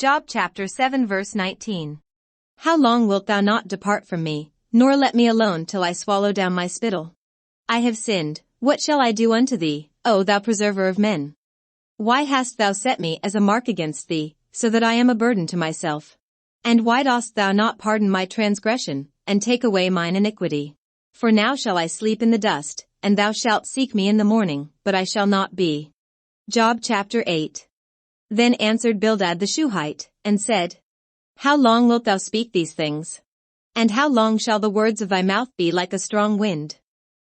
Job chapter 7 verse 19. How long wilt thou not depart from me, nor let me alone till I swallow down my spittle? I have sinned, what shall I do unto thee, O thou preserver of men? Why hast thou set me as a mark against thee, so that I am a burden to myself? And why dost thou not pardon my transgression, and take away mine iniquity? For now shall I sleep in the dust, and thou shalt seek me in the morning, but I shall not be. Job chapter 8. Then answered Bildad the Shuhite, and said, How long wilt thou speak these things? And how long shall the words of thy mouth be like a strong wind?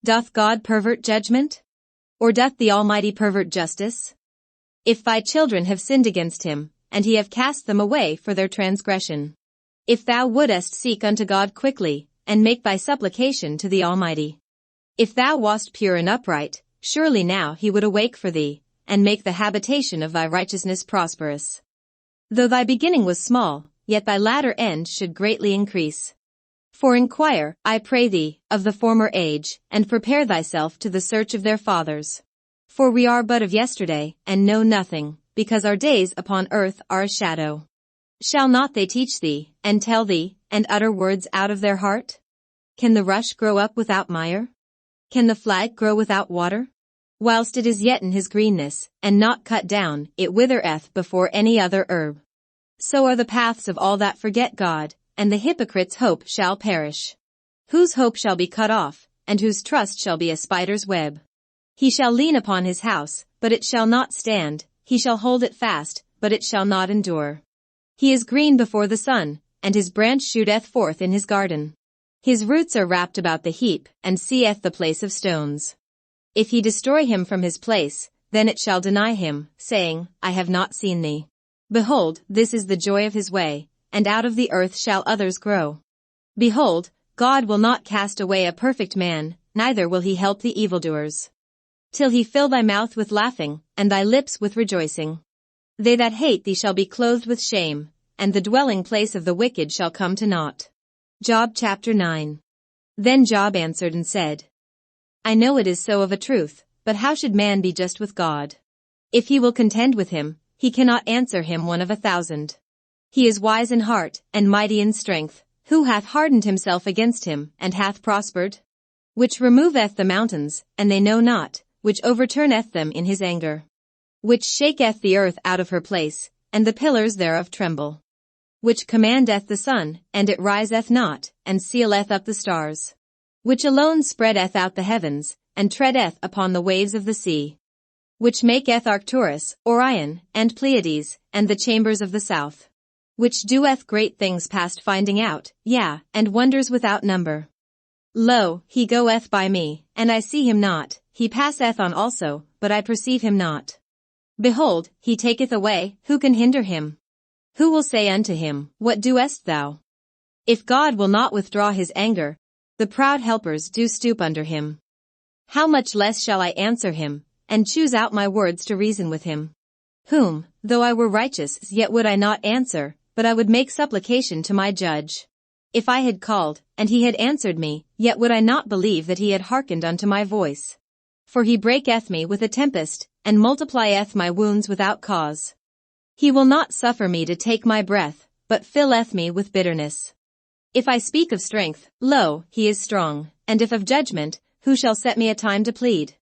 Doth God pervert judgment? Or doth the Almighty pervert justice? If thy children have sinned against him, and he have cast them away for their transgression. If thou wouldest seek unto God quickly, and make thy supplication to the Almighty. If thou wast pure and upright, surely now he would awake for thee, and make the habitation of thy righteousness prosperous. Though thy beginning was small, yet thy latter end should greatly increase. For inquire, I pray thee, of the former age, and prepare thyself to the search of their fathers. For we are but of yesterday, and know nothing, because our days upon earth are a shadow. Shall not they teach thee, and tell thee, and utter words out of their heart? Can the rush grow up without mire? Can the flag grow without water? Whilst it is yet in his greenness, and not cut down, it withereth before any other herb. So are the paths of all that forget God, and the hypocrite's hope shall perish. Whose hope shall be cut off, and whose trust shall be a spider's web. He shall lean upon his house, but it shall not stand, he shall hold it fast, but it shall not endure. He is green before the sun, and his branch shooteth forth in his garden. His roots are wrapped about the heap, and seeth the place of stones. If he destroy him from his place, then it shall deny him, saying, I have not seen thee. Behold, this is the joy of his way, and out of the earth shall others grow. Behold, God will not cast away a perfect man, neither will he help the evildoers. Till he fill thy mouth with laughing, and thy lips with rejoicing. They that hate thee shall be clothed with shame, and the dwelling place of the wicked shall come to naught. Job chapter 9. Then Job answered and said, I know it is so of a truth, but how should man be just with God? If he will contend with him, he cannot answer him 1 of 1,000. He is wise in heart, and mighty in strength, who hath hardened himself against him, and hath prospered? Which removeth the mountains, and they know not, which overturneth them in his anger. Which shaketh the earth out of her place, and the pillars thereof tremble. Which commandeth the sun, and it riseth not, and sealeth up the stars. Which alone spreadeth out the heavens, and treadeth upon the waves of the sea. Which maketh Arcturus, Orion, and Pleiades, and the chambers of the south. Which doeth great things past finding out, yea, and wonders without number. Lo, he goeth by me, and I see him not, he passeth on also, but I perceive him not. Behold, he taketh away, who can hinder him? Who will say unto him, What doest thou? If God will not withdraw his anger, the proud helpers do stoop under him. How much less shall I answer him, and choose out my words to reason with him? Whom, though I were righteous, yet would I not answer, but I would make supplication to my judge. If I had called, and he had answered me, yet would I not believe that he had hearkened unto my voice. For he breaketh me with a tempest, and multiplieth my wounds without cause. He will not suffer me to take my breath, but filleth me with bitterness. If I speak of strength, lo, he is strong, and if of judgment, who shall set me a time to plead?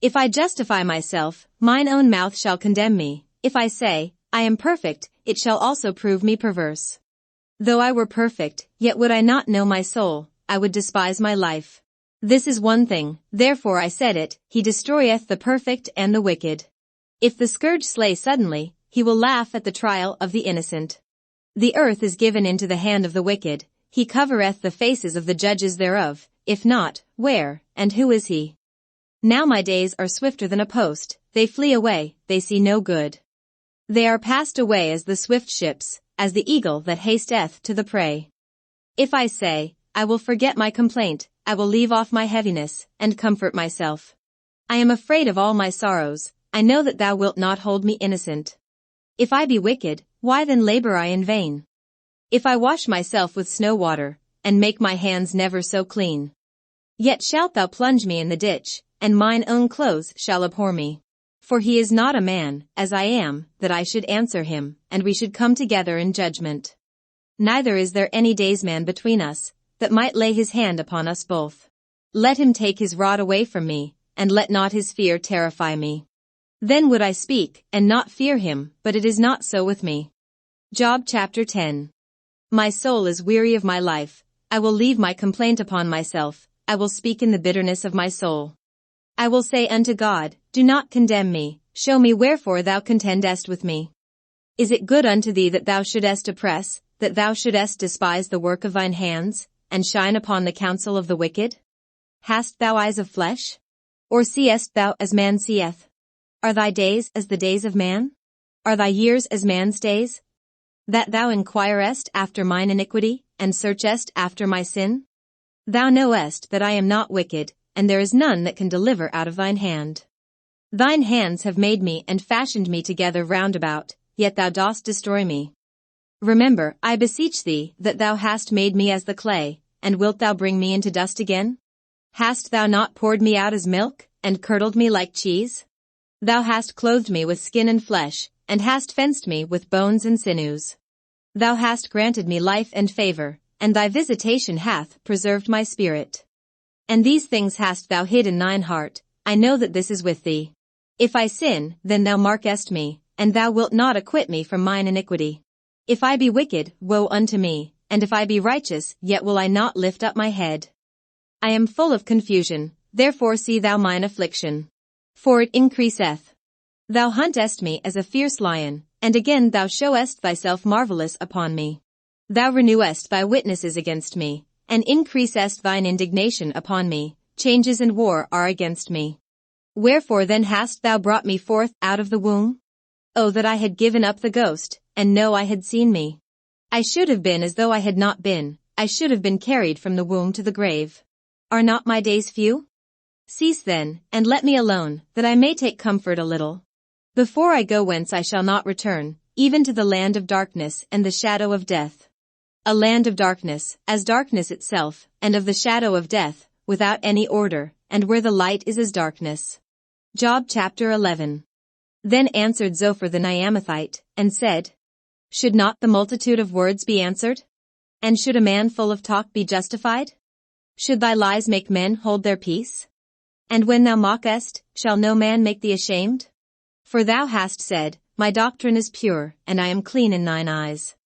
If I justify myself, mine own mouth shall condemn me. If I say, I am perfect, it shall also prove me perverse. Though I were perfect, yet would I not know my soul, I would despise my life. This is one thing, therefore I said it, he destroyeth the perfect and the wicked. If the scourge slay suddenly, he will laugh at the trial of the innocent. The earth is given into the hand of the wicked, he covereth the faces of the judges thereof, if not, where, and who is he? Now my days are swifter than a post, they flee away, they see no good. They are passed away as the swift ships, as the eagle that hasteth to the prey. If I say, I will forget my complaint, I will leave off my heaviness, and comfort myself. I am afraid of all my sorrows, I know that thou wilt not hold me innocent. If I be wicked, why then labor I in vain? If I wash myself with snow water, and make my hands never so clean. Yet shalt thou plunge me in the ditch, and mine own clothes shall abhor me. For he is not a man, as I am, that I should answer him, and we should come together in judgment. Neither is there any daysman between us, that might lay his hand upon us both. Let him take his rod away from me, and let not his fear terrify me. Then would I speak, and not fear him, but it is not so with me. Job chapter 10. My soul is weary of my life, I will leave my complaint upon myself, I will speak in the bitterness of my soul. I will say unto God, do not condemn me, show me wherefore thou contendest with me. Is it good unto thee that thou shouldest oppress, that thou shouldest despise the work of thine hands, and shine upon the counsel of the wicked? Hast thou eyes of flesh? Or seest thou as man seeth? Are thy days as the days of man? Are thy years as man's days? That thou inquirest after mine iniquity, and searchest after my sin? Thou knowest that I am not wicked, and there is none that can deliver out of thine hand. Thine hands have made me and fashioned me together round about, yet thou dost destroy me. Remember, I beseech thee, that thou hast made me as the clay, and wilt thou bring me into dust again? Hast thou not poured me out as milk, and curdled me like cheese? Thou hast clothed me with skin and flesh, and hast fenced me with bones and sinews. Thou hast granted me life and favor, and thy visitation hath preserved my spirit. And these things hast thou hid in thine heart, I know that this is with thee. If I sin, then thou markest me, and thou wilt not acquit me from mine iniquity. If I be wicked, woe unto me, and if I be righteous, yet will I not lift up my head. I am full of confusion, therefore see thou mine affliction. For it increaseth. Thou huntest me as a fierce lion, and again thou showest thyself marvelous upon me. Thou renewest thy witnesses against me, and increasest thine indignation upon me, changes and war are against me. Wherefore then hast thou brought me forth out of the womb? Oh, that I had given up the ghost, and know I had seen me. I should have been as though I had not been, I should have been carried from the womb to the grave. Are not my days few? Cease then, and let me alone, that I may take comfort a little. Before I go whence I shall not return, even to the land of darkness and the shadow of death. A land of darkness, as darkness itself, and of the shadow of death, without any order, and where the light is as darkness. Job chapter 11. Then answered Zophar the Naamathite, and said, Should not the multitude of words be answered? And should a man full of talk be justified? Should thy lies make men hold their peace? And when thou mockest, shall no man make thee ashamed? For thou hast said, My doctrine is pure, and I am clean in thine eyes.